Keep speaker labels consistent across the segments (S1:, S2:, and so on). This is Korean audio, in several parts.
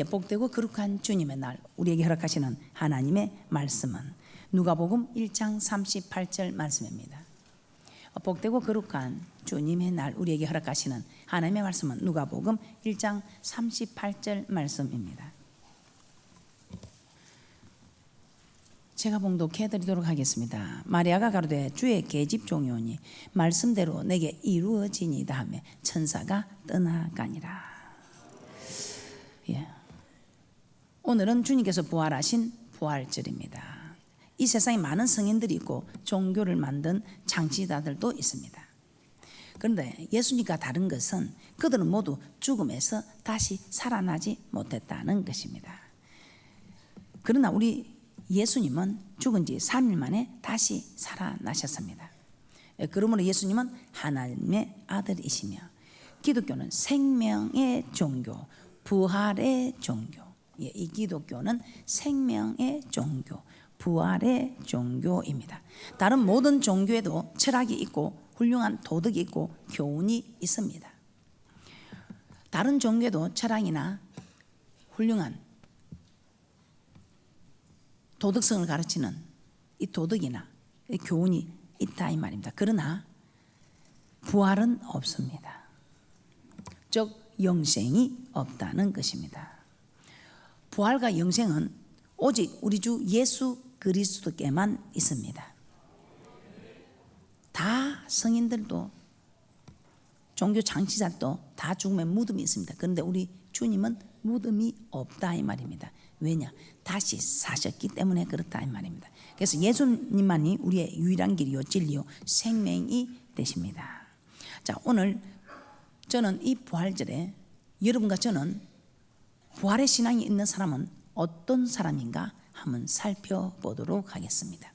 S1: 복되고 거룩한 주님의 날, 우리에게 허락하시는 하나님의 말씀은 누가복음 1장 38절 말씀입니다. 복되고 거룩한 주님의 날, 우리에게 허락하시는 하나님의 말씀은 누가복음 1장 38절 말씀입니다. 제가 봉독해 드리도록 하겠습니다. 마리아가 가로되 주의 계집 종이오니 말씀대로 내게 이루어지니이다 하며 천사가 떠나가니라. 오늘은 주님께서 부활하신 부활절입니다. 이 세상에 많은 성인들이 있고 종교를 만든 창시자들도 있습니다. 그런데 예수님과 다른 것은 그들은 모두 죽음에서 다시 살아나지 못했다는 것입니다. 그러나 우리 예수님은 죽은 지 3일 만에 다시 살아나셨습니다. 그러므로 예수님은 하나님의 아들이시며 기독교는 생명의 종교, 부활의 종교. 이 기독교는 생명의 종교, 부활의 종교입니다. 다른 모든 종교에도 철학이 있고 훌륭한 도덕이 있고 교훈이 있습니다. 다른 종교에도 철학이나 훌륭한 도덕성을 가르치는 이 도덕이나 이 교훈이 있다 이 말입니다. 그러나 부활은 없습니다. 즉 영생이 없다는 것입니다. 부활과 영생은 오직 우리 주 예수 그리스도께만 있습니다. 다 성인들도 종교 창시자도 다 죽음의 무덤이 있습니다. 그런데 우리 주님은 무덤이 없다 이 말입니다. 왜냐? 다시 사셨기 때문에 그렇다 이 말입니다. 그래서 예수님만이 우리의 유일한 길이요 진리요 생명이 되십니다. 자, 오늘 저는 이 부활절에 여러분과 저는 부활의 신앙이 있는 사람은 어떤 사람인가 한번 살펴보도록 하겠습니다.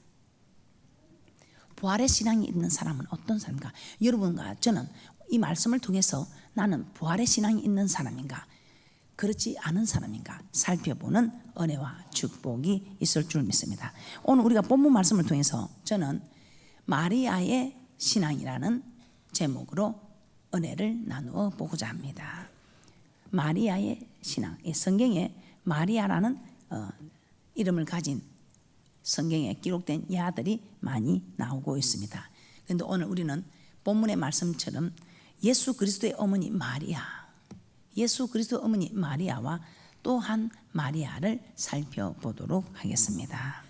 S1: 부활의 신앙이 있는 사람은 어떤 사람인가? 여러분과 저는 이 말씀을 통해서 나는 부활의 신앙이 있는 사람인가, 그렇지 않은 사람인가 살펴보는 은혜와 축복이 있을 줄 믿습니다. 오늘 우리가 본문 말씀을 통해서 저는 마리아의 신앙이라는 제목으로 은혜를 나누어 보고자 합니다. 마리아의 신앙. 성경에 마리아라는 이름을 가진 성경에 기록된 야들이 많이 나오고 있습니다. 그런데 오늘 우리는 본문의 말씀처럼 예수 그리스도의 어머니 마리아, 예수 그리스도의 어머니 마리아와 또 한 마리아를 살펴보도록 하겠습니다.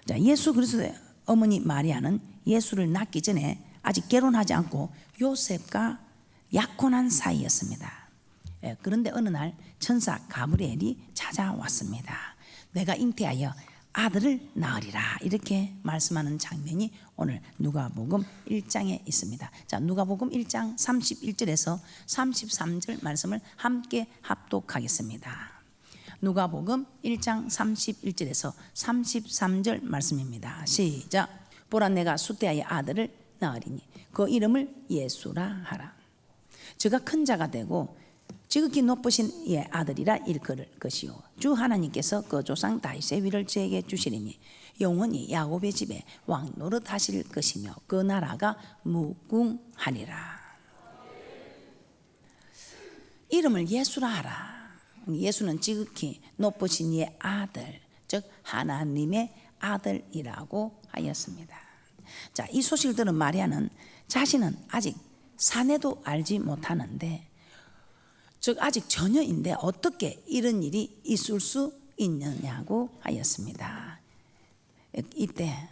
S1: 자, 예수 그리스도의 어머니 마리아는 예수를 낳기 전에 아직 결혼하지 않고 요셉과 약혼한 사이였습니다. 그런데 어느 날 천사 가브리엘이 찾아왔습니다. 내가 잉태하여 아들을 낳으리라, 이렇게 말씀하는 장면이 오늘 누가복음 1장에 있습니다. 자, 누가복음 1장 31절에서 33절 말씀을 함께 합독하겠습니다. 누가복음 1장 31절에서 33절 말씀입니다. 시작. 보라, 내가 수태하여 아들을 낳으리니 그 이름을 예수라 하라. 저가 큰 자가 되고 지극히 높으신 이의 아들이라 일컬을 것이요 주 하나님께서 그 조상 다윗의 위를 저에게 주시리니 영원히 야곱의 집에 왕 노릇하실 것이며 그 나라가 무궁하리라. 이름을 예수라 하라. 예수는 지극히 높으신 이의 아들, 즉 하나님의 아들이라고 하였습니다. 자, 이 소식을 들은 마리아는 자신은 아직 사내도 알지 못하는데, 즉 아직 처녀인데 어떻게 이런 일이 있을 수 있느냐고 하였습니다. 이때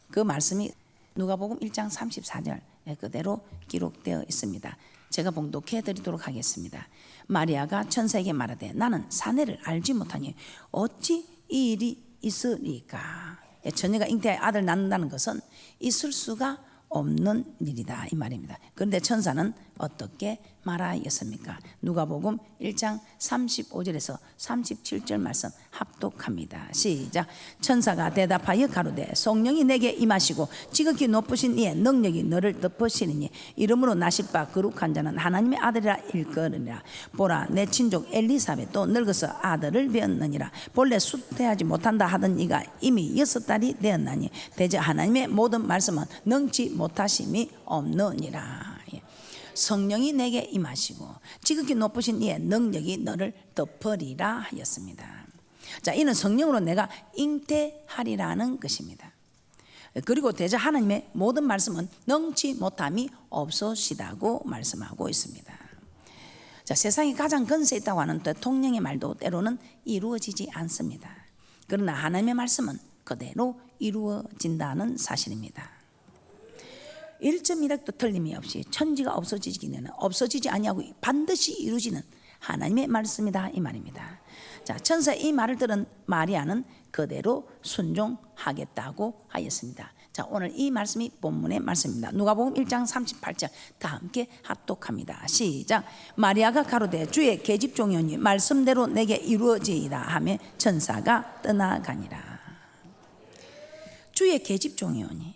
S1: 그 말씀이 누가복음 1장 34절 그대로 기록되어 있습니다. 제가 봉독해 드리도록 하겠습니다. 마리아가 천사에게 말하되 나는 사내를 알지 못하니 어찌 이 일이 있으리까? 처녀가 잉태하여 아들 낳는다는 것은 있을 수가 없는 일이다 이 말입니다. 그런데 천사는 어떻게 말하였습니까? 누가복음 1장 35절에서 37절 말씀 합독합니다. 시작. 천사가 대답하여 가로되 성령이 내게 임하시고 지극히 높으신 이의 능력이 너를 덮으시리니 이름으로 나실 바 거룩한 자는 하나님의 아들이라 일컬으리라. 보라, 내 친족 엘리사벳도 늙어서 아들을 배었느니라. 본래 수태하지 못한다 하던 이가 이미 6달이 되었나니 대저 하나님의 모든 말씀은 능치 못하심이 없느니라. 성령이 내게 임하시고 지극히 높으신 이의 능력이 너를 덮으리라 하였습니다. 자, 이는 성령으로 내가 잉태하리라는 것입니다. 그리고 대저 하나님의 모든 말씀은 능치 못함이 없으시다고 말씀하고 있습니다. 자, 세상에 가장 근세 있다고 하는 대통령의 말도 때로는 이루어지지 않습니다. 그러나 하나님의 말씀은 그대로 이루어진다는 사실입니다. 1.1핵도 틀림이 없이 천지가 없어지기는 없어지지 아니하고 반드시 이루어지는 하나님의 말씀이다 이 말입니다. 자, 천사의 이 말을 들은 마리아는 그대로 순종하겠다고 하였습니다. 자, 오늘 이 말씀이 본문의 말씀입니다. 누가복음 1장 38절 다 함께 합독합니다. 시작. 마리아가 가로되 주의 계집종이오니 말씀대로 내게 이루어지이다 하며 천사가 떠나가니라. 주의 계집종이오니,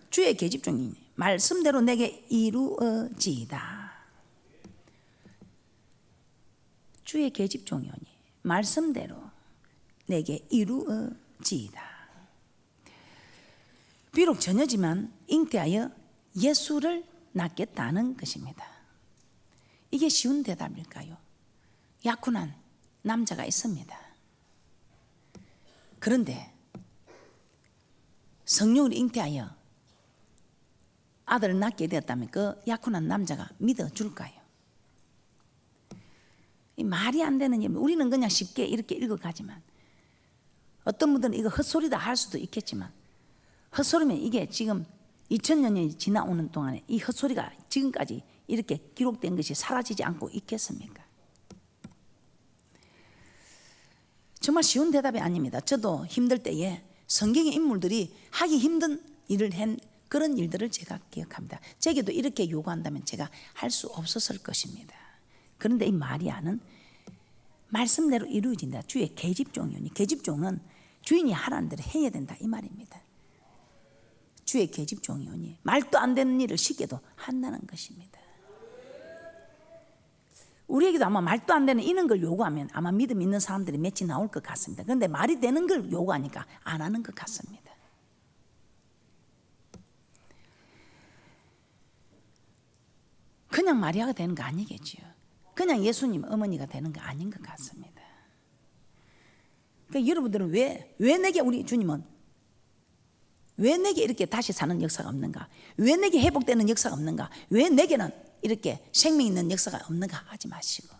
S1: 주의 계집종이니 말씀대로 내게 이루어지이다. 주의 계집종이오니 말씀대로 내게 이루어지이다. 비록 처녀지만 잉태하여 예수를 낳겠다는 것입니다. 이게 쉬운 대답일까요? 약혼한 남자가 있습니다. 그런데 성령을 잉태하여 아들을 낳게 되었다면 그 약혼한 남자가 믿어줄까요? 말이 안 되는 일, 우리는 그냥 쉽게 이렇게 읽어가지만 어떤 분들은 이거 헛소리다 할 수도 있겠지만 헛소리면 이게 지금 2000년이 지나오는 동안에 이 헛소리가 지금까지 이렇게 기록된 것이 사라지지 않고 있겠습니까? 정말 쉬운 대답이 아닙니다. 저도 힘들 때에 성경의 인물들이 하기 힘든 일을 한 그런 일들을 제가 기억합니다. 제게도 이렇게 요구한다면 제가 할 수 없었을 것입니다. 그런데 이 마리아는 말씀대로 이루어진다. 주의 계집종이오니, 계집종은 주인이 하라는 대로 해야 된다 이 말입니다. 주의 계집종이오니 말도 안 되는 일을 시켜도 한다는 것입니다. 우리에게도 아마 말도 안 되는 이런 걸 요구하면 아마 믿음 있는 사람들이 몇이 나올 것 같습니다. 그런데 말이 되는 걸 요구하니까 안 하는 것 같습니다. 그냥 마리아가 되는 거 아니겠지요. 그냥 예수님 어머니가 되는 거 아닌 것 같습니다. 그러니까 여러분들은 왜 내게 우리 주님은 왜 내게 이렇게 다시 사는 역사가 없는가? 왜 내게 회복되는 역사가 없는가? 왜 내게는 이렇게 생명 있는 역사가 없는가 하지 마시고,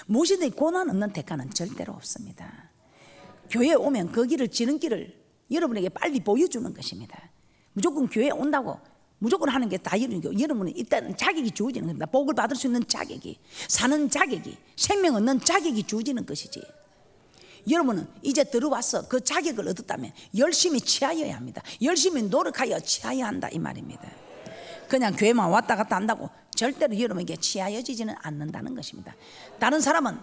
S1: 무엇이든 고난 없는 대가는 절대로 없습니다. 교회에 오면 그 길을 지름길을 여러분에게 빨리 보여주는 것입니다. 무조건 교회에 온다고 무조건 하는 게 다 이루는, 여러분은 일단 자격이 주어지는 겁니다. 복을 받을 수 있는 자격이, 사는 자격이, 생명 얻는 자격이 주어지는 것이지. 여러분은 이제 들어와서 그 자격을 얻었다면 열심히 취하여야 합니다. 열심히 노력하여 취하여야 한다 이 말입니다. 그냥 교회만 왔다 갔다 한다고 절대로 여러분에게 취하여지지는 않는다는 것입니다. 다른 사람은,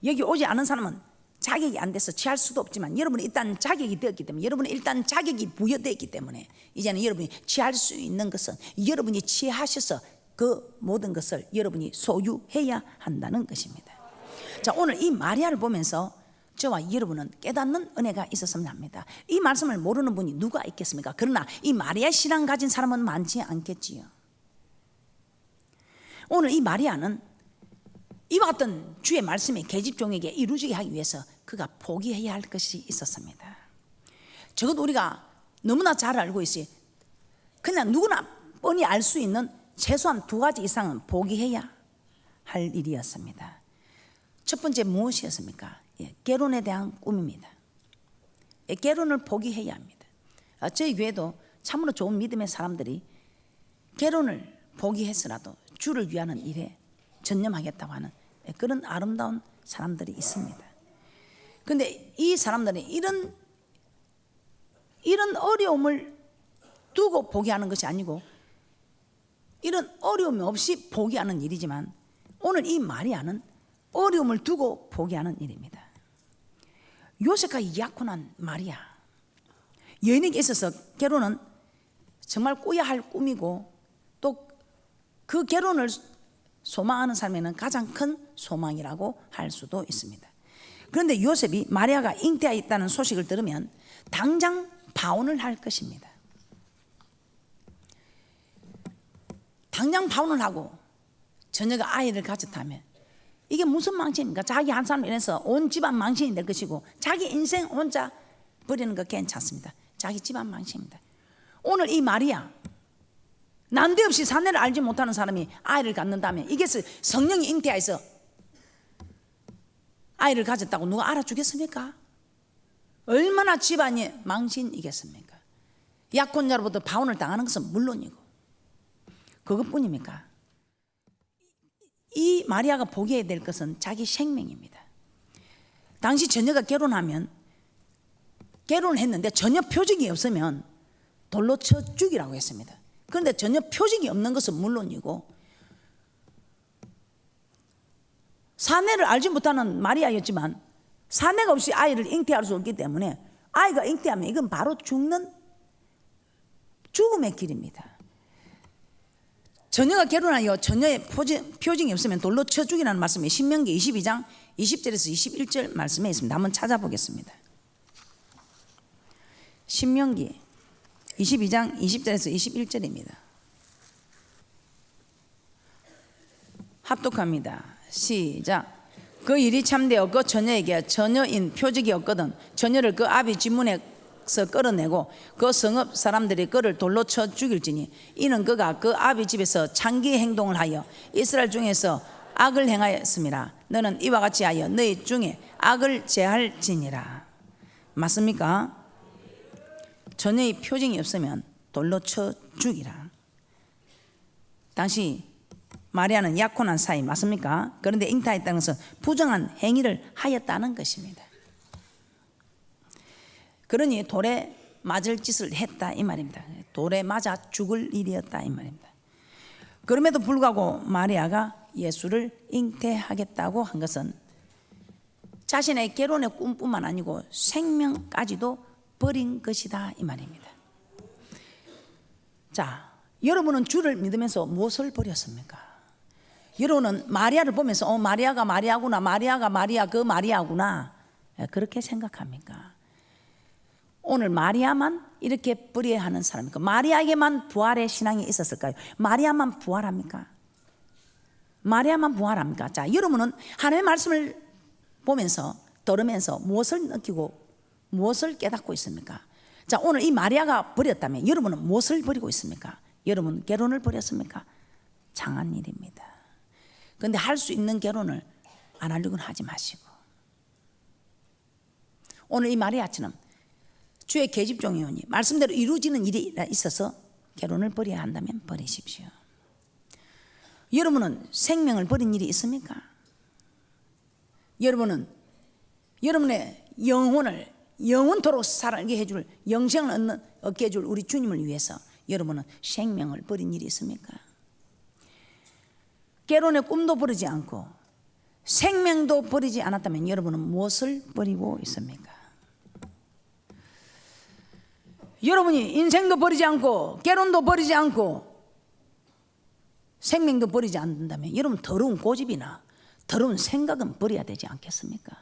S1: 여기 오지 않은 사람은 자격이 안 돼서 취할 수도 없지만 여러분은 일단 자격이 되었기 때문에, 여러분은 일단 자격이 부여되었기 때문에 이제는 여러분이 취할 수 있는 것은 여러분이 취하셔서 그 모든 것을 여러분이 소유해야 한다는 것입니다. 자, 오늘 이 마리아를 보면서 저와 여러분은 깨닫는 은혜가 있었으면 합니다. 이 말씀을 모르는 분이 누가 있겠습니까? 그러나 이 마리아 신앙 가진 사람은 많지 않겠지요. 오늘 이 마리아는 이와 같은 주의 말씀이 계집종에게 이루어지게 하기 위해서 그가 포기해야 할 것이 있었습니다. 적어도 우리가 너무나 잘 알고 있어요. 그냥 누구나 뻔히 알 수 있는 최소한 두 가지 이상은 포기해야 할 일이었습니다. 첫 번째 무엇이었습니까? 결혼에 대한 꿈입니다. 결혼을 포기해야 합니다. 저희 교회도 참으로 좋은 믿음의 사람들이 결혼을 포기해서라도 주를 위하는 일에 전념하겠다고 하는 그런 아름다운 사람들이 있습니다. 그런데 이 사람들은 이런 어려움을 두고 포기하는 것이 아니고 이런 어려움이 없이 포기하는 일이지만, 오늘 이 마리아는 어려움을 두고 포기하는 일입니다. 요셉과 약혼한 마리아, 여인에게 있어서 결혼은 정말 꿔야 할 꿈이고 또 그 결혼을 소망하는 삶에는 가장 큰 소망이라고 할 수도 있습니다. 그런데 요셉이 마리아가 잉태하였다는 소식을 들으면 당장 파혼을 할 것입니다. 당장 파혼을 하고 저녀가 아이를 가졌다면 이게 무슨 망신입니까? 자기 한 사람 인해서 온 집안 망신이 될 것이고 자기 인생 혼자 버리는 거 괜찮습니다. 자기 집안 망신입니다. 오늘 이 마리아, 난데없이 사내를 알지 못하는 사람이 아이를 갖는다면 이게 성령이 잉태하여서 아이를 가졌다고 누가 알아주겠습니까? 얼마나 집안이 망신이겠습니까? 약혼자로부터 파혼을 당하는 것은 물론이고 그것뿐입니까? 이 마리아가 보게 될 것은 자기 생명입니다. 당시 처녀가 결혼을 했는데 전혀 표적이 없으면 돌로 쳐 죽이라고 했습니다. 그런데 전혀 표적이 없는 것은 물론이고 사내를 알지 못하는 마리아였지만 사내가 없이 아이를 잉태할 수 없기 때문에 아이가 잉태하면 이건 바로 죽음의 길입니다. 처녀가 결혼하여 처녀의 표징이 없으면 돌로 쳐 죽이라는 말씀이 신명기 22장 20절에서 21절 말씀에 있습니다. 한번 찾아보겠습니다. 신명기 22장 20절에서 21절입니다. 합독합니다. 시작. 그 일이 참되어 그 처녀에게 처녀인 표적이 없거든 처녀를 그 아비 집문에서 끌어내고 그 성읍 사람들이 그를 돌로 쳐 죽일지니 이는 그가 그 아비 집에서 창기 행동을 하여 이스라엘 중에서 악을 행하였음이라. 너는 이와 같이 하여 너희 중에 악을 제할지니라. 맞습니까? 처녀의 표징이 없으면 돌로 쳐 죽이라. 당시 마리아는 약혼한 사이 맞습니까? 그런데 잉태했다는 것은 부정한 행위를 하였다는 것입니다. 그러니 돌에 맞을 짓을 했다 이 말입니다. 돌에 맞아 죽을 일이었다 이 말입니다. 그럼에도 불구하고 마리아가 예수를 잉태하겠다고 한 것은 자신의 결혼의 꿈뿐만 아니고 생명까지도 버린 것이다 이 말입니다. 자, 여러분은 주를 믿으면서 무엇을 버렸습니까? 여러분은 마리아를 보면서 마리아가 마리아구나, 마리아가 마리아 그 마리아구나 그렇게 생각합니까? 오늘 마리아만 이렇게 불의하는 사람입니까? 마리아에게만 부활의 신앙이 있었을까요? 마리아만 부활합니까? 마리아만 부활합니까? 자, 여러분은 하나님의 말씀을 보면서 들으면서 무엇을 느끼고 무엇을 깨닫고 있습니까? 자, 오늘 이 마리아가 버렸다면 여러분은 무엇을 버리고 있습니까? 여러분 결혼을 버렸습니까? 장한 일입니다. 그런데 할 수 있는 결혼을 안 하려고는 하지 마시고 오늘 이 마리아처럼 주의 계집종이오니 말씀대로 이루어지는 일이 있어서 결혼을 버려야 한다면 버리십시오. 여러분은 생명을 버린 일이 있습니까? 여러분은 여러분의 영혼을 영원토록 살게 해줄 영생을 얻게 해줄 우리 주님을 위해서 여러분은 생명을 버린 일이 있습니까? 결혼의 꿈도 버리지 않고 생명도 버리지 않았다면 여러분은 무엇을 버리고 있습니까? 여러분이 인생도 버리지 않고 결혼도 버리지 않고 생명도 버리지 않는다면 여러분 더러운 고집이나 더러운 생각은 버려야 되지 않겠습니까?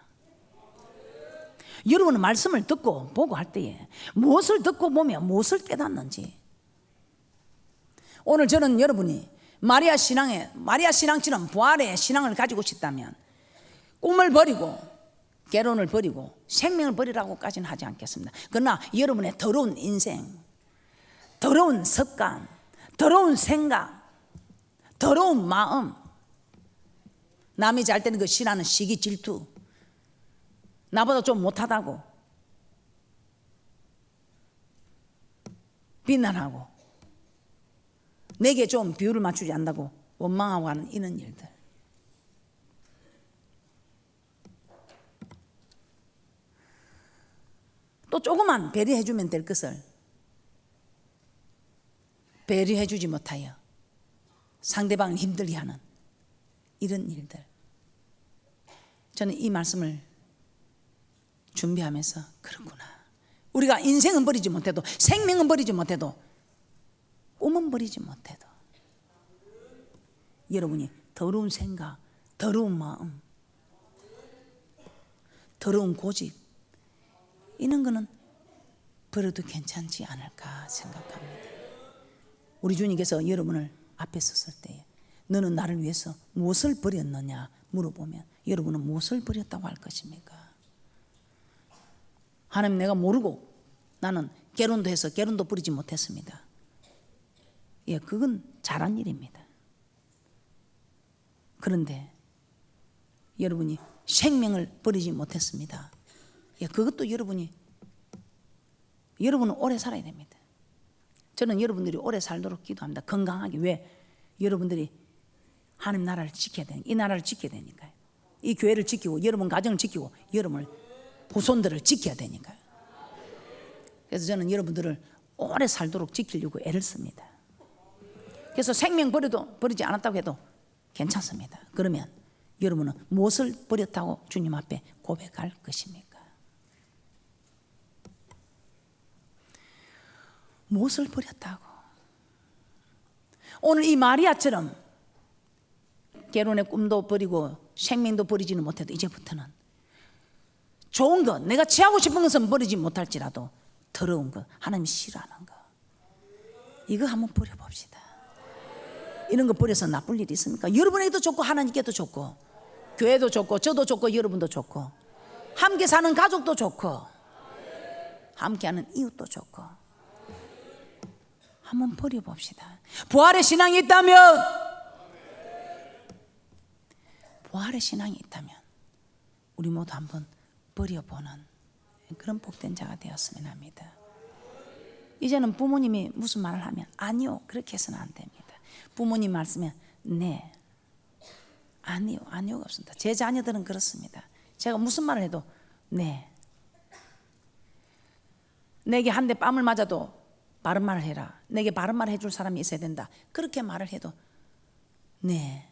S1: 여러분은 말씀을 듣고 보고 할 때에 무엇을 듣고 보며 무엇을 깨닫는지 오늘 저는 여러분이 마리아 신앙처럼 부활의 신앙을 가지고 싶다면 꿈을 버리고 결혼을 버리고 생명을 버리라고까지는 하지 않겠습니다. 그러나 여러분의 더러운 인생, 더러운 습관, 더러운 생각, 더러운 마음, 남이 잘 되는 거 싫어하는 시기 질투, 나보다 좀 못하다고 비난하고 내게 좀 비율을 맞추지 않는다고 원망하고 하는 이런 일들, 또 조금만 배려해 주면 될 것을 배려해 주지 못하여 상대방을 힘들게 하는 이런 일들, 저는 이 말씀을 준비하면서 그렇구나, 우리가 인생은 버리지 못해도 생명은 버리지 못해도 꿈은 버리지 못해도 여러분이 더러운 생각, 더러운 마음, 더러운 고집 이런 거는 버려도 괜찮지 않을까 생각합니다. 우리 주님께서 여러분을 앞에 섰을 때 너는 나를 위해서 무엇을 버렸느냐 물어보면 여러분은 무엇을 버렸다고 할 것입니까? 하나님, 내가 모르고 나는 결혼도 해서 결혼도 버리지 못했습니다. 예, 그건 잘한 일입니다. 그런데 여러분이 생명을 버리지 못했습니다. 예, 그것도 여러분은 오래 살아야 됩니다. 저는 여러분들이 오래 살도록 기도합니다. 건강하게. 왜? 여러분들이 하나님 나라를 지켜야 되니까, 이 나라를 지켜야 되니까요. 이 교회를 지키고 여러분 가정을 지키고 여러분 후손들을 지켜야 되니까요. 그래서 저는 여러분들을 오래 살도록 지키려고 애를 씁니다. 그래서 생명 버리지 않았다고 해도 괜찮습니다. 그러면 여러분은 무엇을 버렸다고 주님 앞에 고백할 것입니까? 무엇을 버렸다고? 오늘 이 마리아처럼 결혼의 꿈도 버리고 생명도 버리지는 못해도 이제부터는 좋은 것, 내가 취하고 싶은 것은 버리지 못할지라도 더러운 것, 하나님이 싫어하는 것, 이거 한번 버려봅시다. 이런 거 버려서 나쁠 일이 있습니까? 여러분에게도 좋고 하나님께도 좋고 교회도 좋고 저도 좋고 여러분도 좋고 함께 사는 가족도 좋고 함께하는 이웃도 좋고 한번 버려봅시다. 부활의 신앙이 있다면, 부활의 신앙이 있다면 우리 모두 한번 버려보는 그런 복된 자가 되었으면 합니다. 이제는 부모님이 무슨 말을 하면 아니요, 그렇게 해서는 안 됩니다. 부모님 말씀에 네, 아니요, 아니요가 없습니다. 제 자녀들은 그렇습니다. 제가 무슨 말을 해도 네, 내게 한 대 뺨을 맞아도 바른 말을 해라, 내게 바른 말을 해줄 사람이 있어야 된다, 그렇게 말을 해도 네,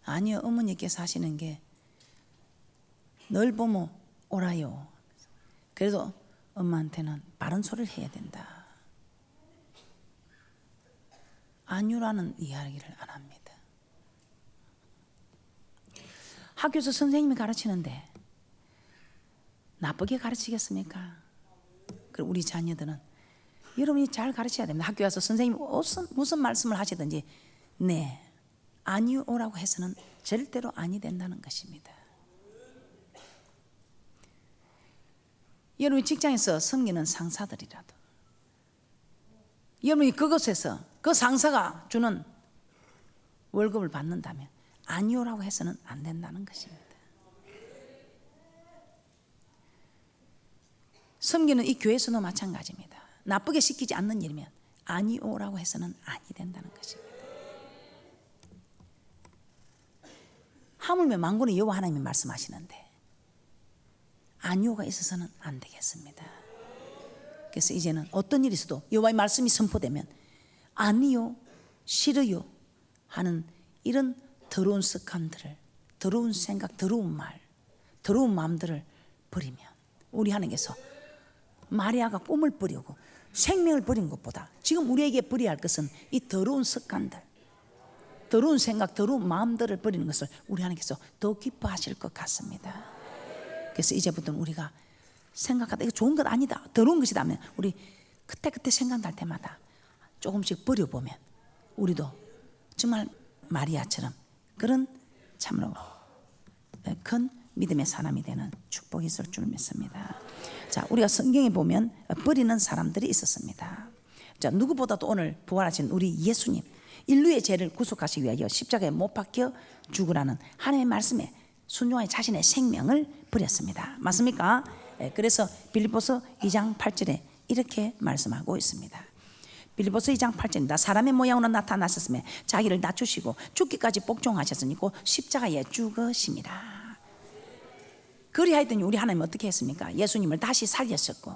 S1: 아니요, 어머니께서 하시는 게 널 보면 오라요. 그래도 엄마한테는 바른 소리를 해야 된다. 아니요라는 이야기를 안 합니다. 학교에서 선생님이 가르치는데 나쁘게 가르치겠습니까? 그리고 우리 자녀들은 여러분이 잘 가르쳐야 됩니다. 학교 와서 선생님이 무슨 말씀을 하시든지 네, 아니요라고 해서는 절대로 아니 된다는 것입니다. 여러분이 직장에서 섬기는 상사들이라도 여러분이 그곳에서 그 상사가 주는 월급을 받는다면 아니요라고 해서는 안 된다는 것입니다. 섬기는 이 교회에서도 마찬가지입니다. 나쁘게 시키지 않는 일이면 아니요라고 해서는 아니 된다는 것입니다. 하물며 만군의 여호와 하나님이 말씀하시는데 아니요가 있어서는 안 되겠습니다. 그래서 이제는 어떤 일이 있어도 여호와의 말씀이 선포되면 아니요, 싫어요 하는 이런 더러운 습관들을, 더러운 생각, 더러운 말, 더러운 마음들을 버리면 우리 하나님께서 마리아가 꿈을 버리고 생명을 버린 것보다 지금 우리에게 버려야 할 것은 이 더러운 습관들, 더러운 생각, 더러운 마음들을 버리는 것을 우리 하나님께서 더 기뻐하실 것 같습니다. 그래서 이제부터는 우리가 생각하다 이거 좋은 것 아니다, 더러운 것이다 하면 우리 그때 생각날 때마다 조금씩 버려보면 우리도 정말 마리아처럼 그런 참으로 큰 믿음의 사람이 되는 축복이 있을 줄 믿습니다. 자, 우리가 성경에 보면 버리는 사람들이 있었습니다. 자, 누구보다도 오늘 부활하신 우리 예수님, 인류의 죄를 구속하시기 위하여 십자가에 못 박혀 죽으라는 하나님의 말씀에 순종하여 자신의 생명을 버렸습니다. 맞습니까? 그래서 빌립보서 2장 8절에 이렇게 말씀하고 있습니다. 빌립보서 2장 8절입니다. 사람의 모양으로 나타나셨으며 자기를 낮추시고 죽기까지 복종하셨으니 곧 십자가에 죽으심이라. 그리하였더니 우리 하나님 어떻게 했습니까? 예수님을 다시 살렸었고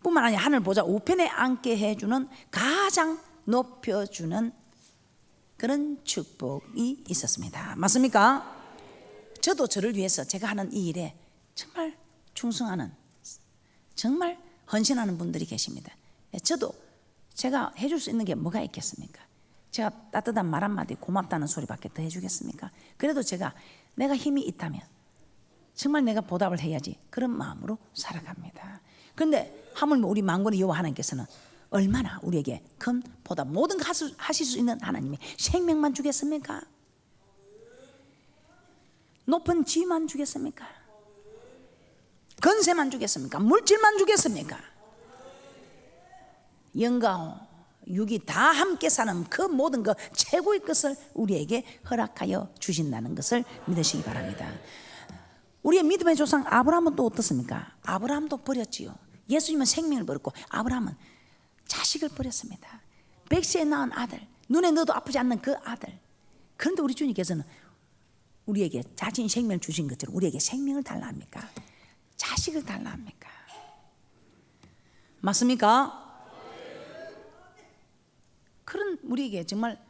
S1: 뿐만 아니라 하늘 보좌 우편에 앉게 해주는, 가장 높여주는 그런 축복이 있었습니다. 맞습니까? 저도 저를 위해서 제가 하는 이 일에 정말 충성하는, 정말 헌신하는 분들이 계십니다. 저도 제가 해줄 수 있는 게 뭐가 있겠습니까? 제가 따뜻한 말 한마디 고맙다는 소리밖에 더 해주겠습니까? 그래도 내가 힘이 있다면 정말 내가 보답을 해야지, 그런 마음으로 살아갑니다. 그런데 하물며 우리 만군의 여호와 하나님께서는 얼마나 우리에게 큰 보다 모든 거 하실 수 있는 하나님이 생명만 주겠습니까? 높은 지위만 주겠습니까? 건세만 주겠습니까? 물질만 주겠습니까? 영과 육이 다 함께 사는 그 모든 것 최고의 것을 우리에게 허락하여 주신다는 것을 믿으시기 바랍니다. 우리의 믿음의 조상 아브라함은 또 어떻습니까? 아브라함도 버렸지요. 예수님은 생명을 버렸고 아브라함은 자식을 버렸습니다. 백세에 낳은 아들, 눈에 넣어도 아프지 않는 그 아들. 그런데 우리 주님께서는 우리에게 자신 생명을 주신 것처럼 우리에게 생명을 달라 합니까? 자식을 달라 합니까? 맞습니까? 그런 우리에게 정말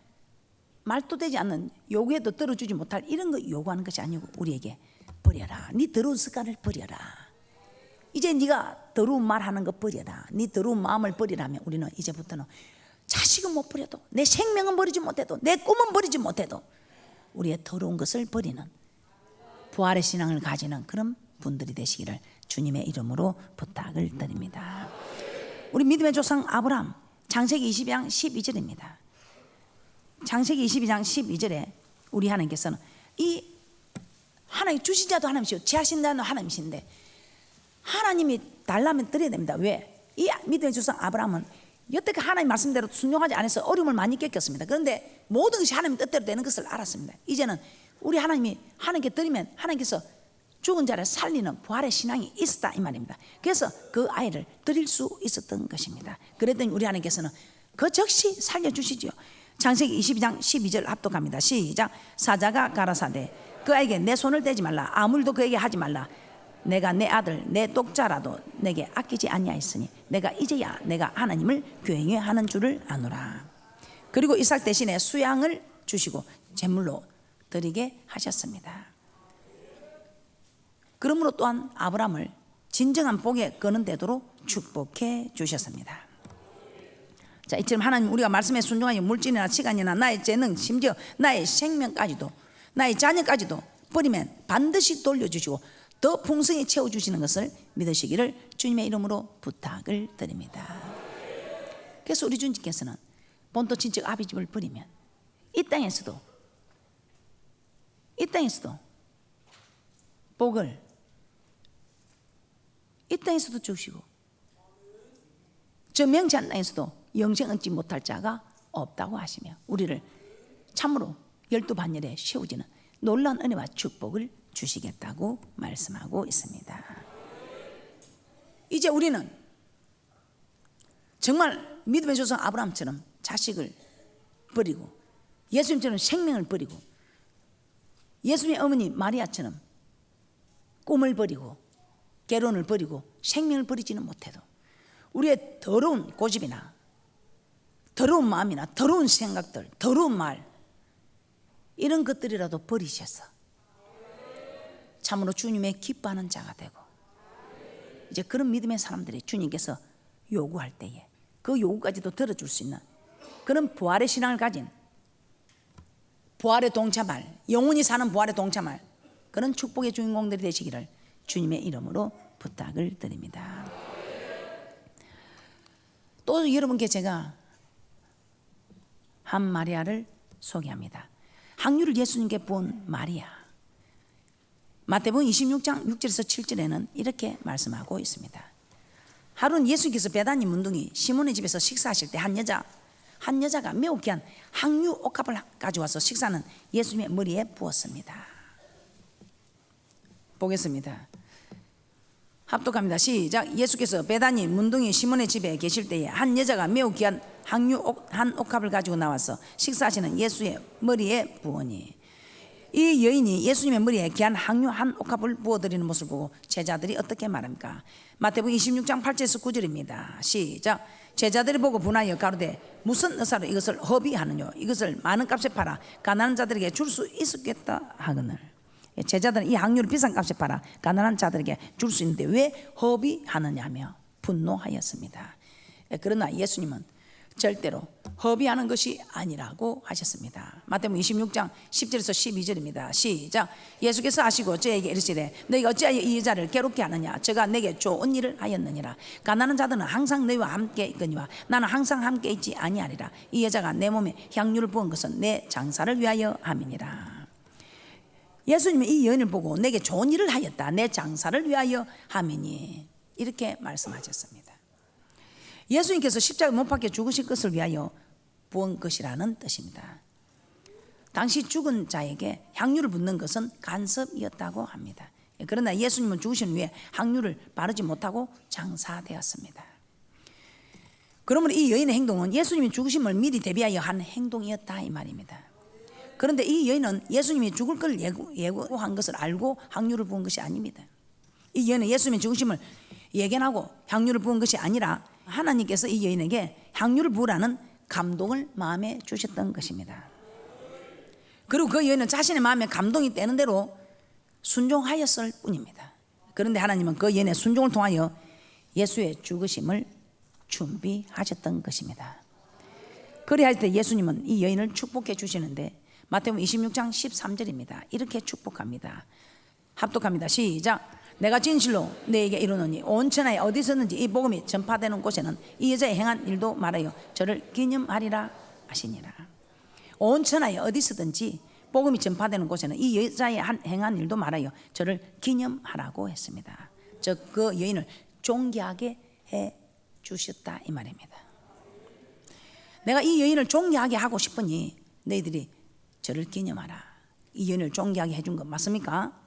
S1: 말도 되지 않는 요구해도 들어주지 못할 이런 거 요구하는 것이 아니고 우리에게 버려라. 네 더러운 습관을 버려라. 이제 네가 더러운 말하는 거 버려라. 네 더러운 마음을 버리라면 우리는 이제부터는 자식은 못 버려도 내 생명은 버리지 못해도 내 꿈은 버리지 못해도 우리의 더러운 것을 버리는 부활의 신앙을 가지는 그런 분들이 되시기를 주님의 이름으로 부탁을 드립니다. 우리 믿음의 조상 아브라함 창세기 22장 12절입니다. 창세기 22장 12절에 우리 하나님께서는 이 하나님 주신 자도 하나님이시고 제하신 자도 하나님이신데 하나님이 달라면 드려야 됩니다. 왜? 이 믿음의 조상 아브라함은 여태껏 하나님 말씀대로 순종하지 않아서 어려움을 많이 겪었습니다. 그런데 모든 것이 하나님 뜻대로 되는 것을 알았습니다. 이제는 우리 하나님이 하나님께 드리면 하나님께서 죽은 자를 살리는 부활의 신앙이 있었다 이 말입니다. 그래서 그 아이를 드릴 수 있었던 것입니다. 그랬더니 우리 하나님께서는 그 즉시 살려주시지요. 창세기 22장 12절 합독합니다. 시작. 사자가 가라사대 그 아이에게 내 손을 떼지 말라. 아무 일도 그에게 하지 말라. 내가 내 아들 내 독자라도 내게 아끼지 아니하였으니 내가 이제야 내가 하나님을 교행해 하는 줄을 아노라. 그리고 이삭 대신에 수양을 주시고 제물로 드리게 하셨습니다. 그러므로 또한 아브라함을 진정한 복에 거는데도록 축복해 주셨습니다. 자, 이처럼 하나님 우리가 말씀에 순종하여 물질이나 시간이나 나의 재능 심지어 나의 생명까지도 나의 자녀까지도 버리면 반드시 돌려주시고 더 풍성히 채워주시는 것을 믿으시기를 주님의 이름으로 부탁을 드립니다. 그래서 우리 주님께서는 본토 친척 아비집을 버리면 이 땅에서도 복을 이 땅에서도 주시고 저 명치한 땅에서도 영생 얻지 못할 자가 없다고 하시며 우리를 참으로 열두 반열에 세우지는 놀라운 은혜와 축복을 주시겠다고 말씀하고 있습니다. 이제 우리는 정말 믿음의 조상 아브라함처럼 자식을 버리고 예수님처럼 생명을 버리고 예수님의 어머니 마리아처럼 꿈을 버리고 결혼을 버리고 생명을 버리지는 못해도 우리의 더러운 고집이나 더러운 마음이나 더러운 생각들, 더러운 말 이런 것들이라도 버리셔서 참으로 주님의 기뻐하는 자가 되고 이제 그런 믿음의 사람들이 주님께서 요구할 때에 그 요구까지도 들어줄 수 있는 그런 부활의 신앙을 가진 부활의 동참할 영원히 사는 부활의 동참할 그런 축복의 주인공들이 되시기를 주님의 이름으로 부탁을 드립니다. 또 여러분께 제가 한 마리아를 소개합니다. 항유를 예수님께 부은 마리아. 마태복음 26장 6절에서 7절에는 이렇게 말씀하고 있습니다. 하루는 예수님께서 베다니 문둥이 시몬의 집에서 식사하실 때 한 여자가 매우 귀한 항유 옥합을 가져와서 식사는 예수님의 머리에 부었습니다. 보겠습니다. 합독합니다. 시작. 예수께서 베다니 문둥이 시몬의 집에 계실 때에 한 여자가 매우 귀한 항유 한 옥합을 가지고 나와서 식사하시는 예수의 머리에 부으니 이 여인이 예수님의 머리에 귀한 항유 한 옥합을 부어드리는 모습을 보고 제자들이 어떻게 말합니까? 마태복음 26장 8절에서 9절입니다. 시작. 제자들이 보고 분하여 가로되 무슨 의사로 이것을 허비하느냐? 이것을 많은 값에 팔아 가난한 자들에게 줄 수 있었겠다 하거늘. 제자들은 이 항유를 비싼 값에 팔아 가난한 자들에게 줄 수 있는데 왜 허비하느냐며 분노하였습니다. 그러나 예수님은 절대로 허비하는 것이 아니라고 하셨습니다. 마태복음 26장 10절에서 12절입니다. 시작. 예수께서 하시고 저에게 이르시되 너희가 어찌하여 이 여자를 괴롭게 하느냐? 저가 내게 좋은 일을 하였느니라. 가난한 자들은 항상 너희와 함께 있거니와 나는 항상 함께 있지 아니하리라. 이 여자가 내 몸에 향유를 부은 것은 내 장사를 위하여 함이니라. 예수님이 이 여인을 보고 내게 좋은 일을 하였다, 내 장사를 위하여 함이니, 이렇게 말씀하셨습니다. 예수님께서 십자가에 못 박혀 죽으실 것을 위하여 부은 것이라는 뜻입니다. 당시 죽은 자에게 향유를 붓는 것은 간섭이었다고 합니다. 그러나 예수님은 죽으신 후에 향유를 바르지 못하고 장사되었습니다. 그러므로 이 여인의 행동은 예수님이 죽으심을 미리 대비하여 한 행동이었다 이 말입니다. 그런데 이 여인은 예수님이 죽을 걸 예고한 것을 알고 향유를 부은 것이 아닙니다. 이 여인은 예수님의 죽으심을 예견하고 향유를 부은 것이 아니라 하나님께서 이 여인에게 향유를 부으라는 감동을 마음에 주셨던 것입니다. 그리고 그 여인은 자신의 마음에 감동이 되는 대로 순종하였을 뿐입니다. 그런데 하나님은 그 여인의 순종을 통하여 예수의 죽으심을 준비하셨던 것입니다. 그리할 때 예수님은 이 여인을 축복해 주시는데 마태복음 26장 13절입니다. 이렇게 축복합니다. 합독합니다. 시작. 내가 진실로 너에게 이르노니 온 천하에 어디서든지 이 복음이 전파되는 곳에는 이 여자의 행한 일도 말하여 저를 기념하리라 하시니라. 온 천하에 어디서든지 복음이 전파되는 곳에는 이 여자의 행한 일도 말하여 저를 기념하라고 했습니다. 즉 그 여인을 존귀하게 해 주셨다 이 말입니다. 내가 이 여인을 존귀하게 하고 싶으니 너희들이 저를 기념하라. 이 여인을 존귀하게 해준 것 맞습니까?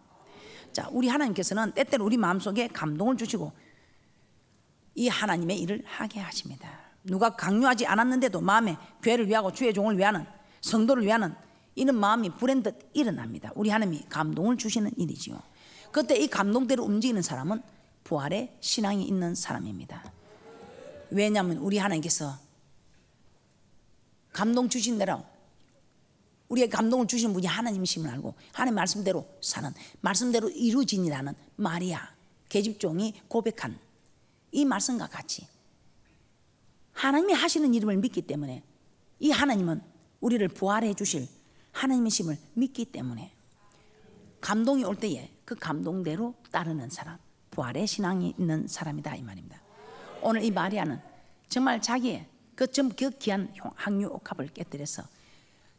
S1: 자, 우리 하나님께서는 때때로 우리 마음속에 감동을 주시고 이 하나님의 일을 하게 하십니다. 누가 강요하지 않았는데도 마음에 교회를 위하고 주의 종을 위하는, 성도를 위하는 이런 마음이 불현듯 일어납니다. 우리 하나님이 감동을 주시는 일이지요. 그때 이 감동대로 움직이는 사람은 부활의 신앙이 있는 사람입니다. 왜냐하면 우리 하나님께서 감동 주신 대로, 우리의 감동을 주시는 분이 하나님이심을 알고 하나님 말씀대로 사는, 말씀대로 이루어지니라는 마리아 계집종이 고백한 이 말씀과 같이 하나님이 하시는 일을 믿기 때문에 이 하나님은 우리를 부활해 주실 하나님이심을 믿기 때문에 감동이 올 때에 그 감동대로 따르는 사람, 부활의 신앙이 있는 사람이다 이 말입니다. 오늘 이 마리아는 정말 자기의 그 귀한 향유 옥합을 깨뜨려서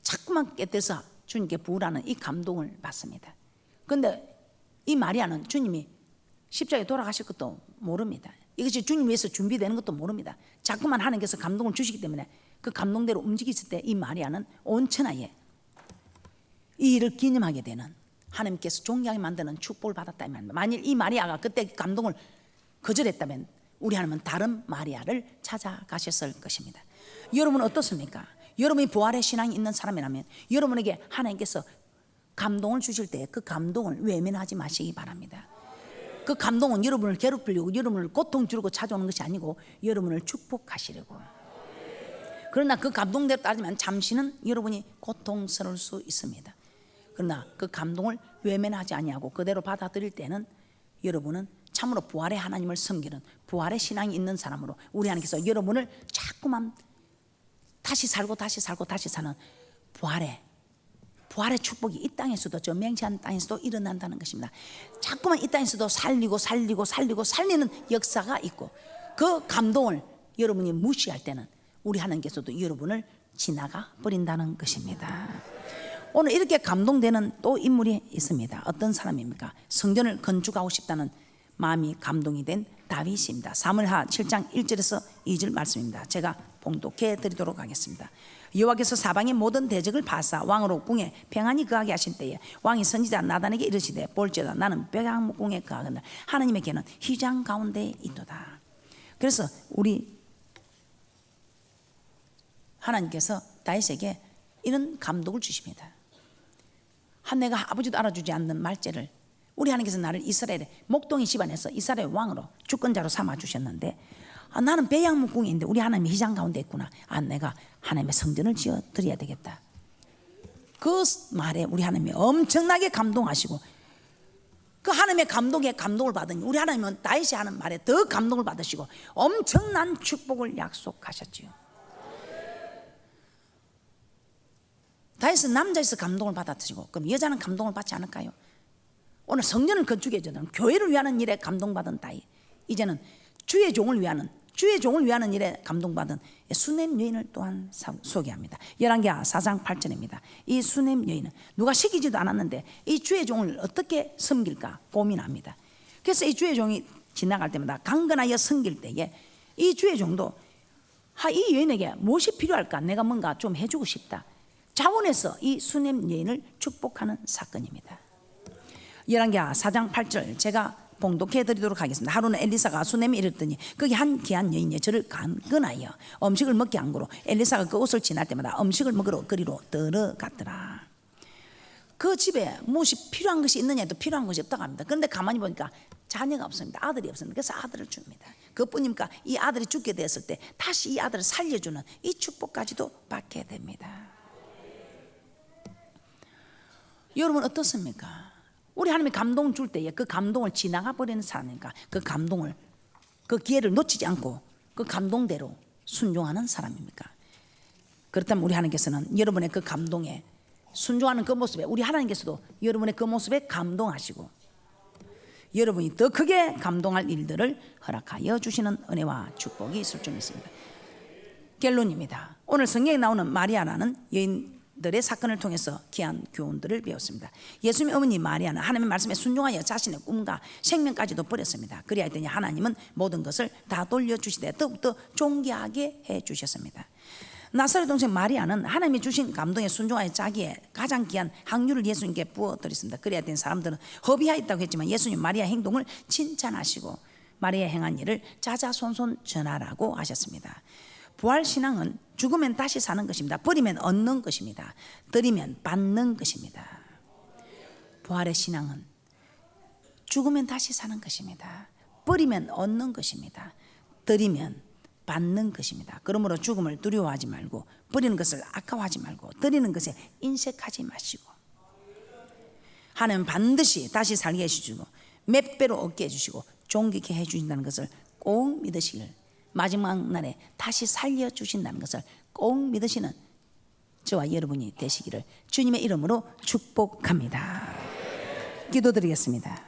S1: 자꾸만 깨뜨려서 주님께 부으라는 이 감동을 받습니다. 그런데 이 마리아는 주님이 십자가에 돌아가실 것도 모릅니다. 이것이 주님 위해서 준비되는 것도 모릅니다. 자꾸만 하나님께서 감동을 주시기 때문에 그 감동대로 움직였을 때 이 마리아는 온 천하에 이 일을 기념하게 되는, 하나님께서 존귀하게 만드는 축복을 받았다. 만일 이 마리아가 그때 감동을 거절했다면 우리 하나님은 다른 마리아를 찾아가셨을 것입니다. 여러분 어떻습니까? 여러분이 부활의 신앙이 있는 사람이라면 여러분에게 하나님께서 감동을 주실 때 그 감동을 외면하지 마시기 바랍니다. 그 감동은 여러분을 괴롭히려고, 여러분을 고통 주려고 찾아오는 것이 아니고 여러분을 축복하시려고. 그러나 그 감동대로 따르면 잠시는 여러분이 고통스러울 수 있습니다. 그러나 그 감동을 외면하지 아니하고 그대로 받아들일 때는 여러분은 참으로 부활의 하나님을 섬기는, 부활의 신앙이 있는 사람으로 우리 하나님께서 여러분을 자꾸만 다시 살고 다시 살고 다시 사는 부활의 축복이 이 땅에서도, 저 맹세한 땅에서도 일어난다는 것입니다. 자꾸만 이 땅에서도 살리고 살리는 역사가 있고, 그 감동을 여러분이 무시할 때는 우리 하나님께서도 여러분을 지나가 버린다는 것입니다. 오늘 이렇게 감동되는 또 인물이 있습니다. 어떤 사람입니까? 성전을 건축하고 싶다는 마음이 감동이 된 다윗입니다. 사무엘하 7장 1절에서 2절 말씀입니다. 제가 봉독해 드리도록 하겠습니다. 여호와께서 사방의 모든 대적을 파사 왕으로 궁에 평안히 거하게 하신 때에 왕이 선지자 나단에게 이르시되 볼지어다 나는 백향목궁에 거하거늘 하나님에게는 휘장 가운데 있도다. 그래서 우리 하나님께서 다윗에게 이런 감동을 주십니다. 한 내가 아버지도 알아주지 않는 말죄를 우리 하나님께서 나를 이스라엘의 목동이 집안에서 이스라엘 왕으로 주권자로 삼아 주셨는데, 나는 백향목궁에 있는데 우리 하나님이 휘장 가운데 있구나. 내가 하나님의 성전을 지어 드려야 되겠다. 그 말에 우리 하나님이 엄청나게 감동하시고, 그 하나님의 감동에 감동을 받으니 우리 하나님은 다윗이 하는 말에 더 감동을 받으시고 엄청난 축복을 약속하셨지요. 다윗은 남자에서 감동을 받았으시고 그럼 여자는 감동을 받지 않을까요? 오늘 성전을 건축해 주던 교회를 위하는 일에 감동받은 다윗, 이제는 주의 종을 위하는 일에 감동받은 수넴 여인을 또한 소개합니다. 열왕기하 4장 8절입니다. 이 수넴 여인은 누가 시키지도 않았는데 이 주의 종을 어떻게 섬길까 고민합니다. 그래서 이 주의 종이 지나갈 때마다 강건하여 섬길 때에 이 주의 종도 이 여인에게 무엇이 필요할까, 내가 뭔가 좀 해주고 싶다, 자원해서 이 수넴 여인을 축복하는 사건입니다. 열왕기하 4장 8절 제가 봉독해 드리도록 하겠습니다. 하루는 엘리사가 수넴에 이르렀더니 거기 한 귀한 여인이 저를 강건하여 음식을 먹게 한 거로 엘리사가 그 옷을 지날 때마다 음식을 먹으러 그리로 들어갔더라. 그 집에 무엇이 필요한 것이 있느냐도 필요한 것이 없다고 합니다. 그런데 가만히 보니까 자녀가 없습니다. 아들이 없습니다. 그래서 아들을 줍니다. 그뿐입니까? 이 아들이 죽게 되었을 때 다시 이 아들을 살려주는 이 축복까지도 받게 됩니다. 여러분 어떻습니까? 우리 하나님이 감동 줄 때에 그 감동을 지나가 버리는 사람이니까 그 감동을, 그 기회를 놓치지 않고 그 감동대로 순종하는 사람입니까? 그렇다면 우리 하나님께서는 여러분의 그 감동에 순종하는 그 모습에, 우리 하나님께서도 여러분의 그 모습에 감동하시고 여러분이 더 크게 감동할 일들을 허락하여 주시는 은혜와 축복이 있을 줄 믿습니다. 결론입니다. 오늘 성경에 나오는 마리아라는 여인들의 사건을 통해서 귀한 교훈들을 배웠습니다. 예수님의 어머니 마리아는 하나님의 말씀에 순종하여 자신의 꿈과 생명까지도 버렸습니다. 그리하였더니 하나님은 모든 것을 다 돌려주시되 더욱더 존귀하게 해주셨습니다. 나사렛 동생 마리아는 하나님이 주신 감동에 순종하여 자기의 가장 귀한 향유를 예수님께 부어드렸습니다. 그래야 된 사람들은 허비하였다고 했지만 예수님 마리아의 행동을 칭찬하시고 마리아의 행한 일을 자자손손 전하라고 하셨습니다. 부활신앙은 죽으면 다시 사는 것입니다. 버리면 얻는 것입니다. 드리면 받는 것입니다. 부활의 신앙은 죽으면 다시 사는 것입니다. 버리면 얻는 것입니다. 드리면 받는 것입니다. 그러므로 죽음을 두려워하지 말고, 버리는 것을 아까워하지 말고, 드리는 것에 인색하지 마시고, 하나님은 반드시 다시 살게 해주시고 몇 배로 얻게 해주시고 존귀케 해주신다는 것을 꼭 믿으시길, 마지막 날에 다시 살려주신다는 것을 꼭 믿으시는 저와 여러분이 되시기를 주님의 이름으로 축복합니다. 기도드리겠습니다.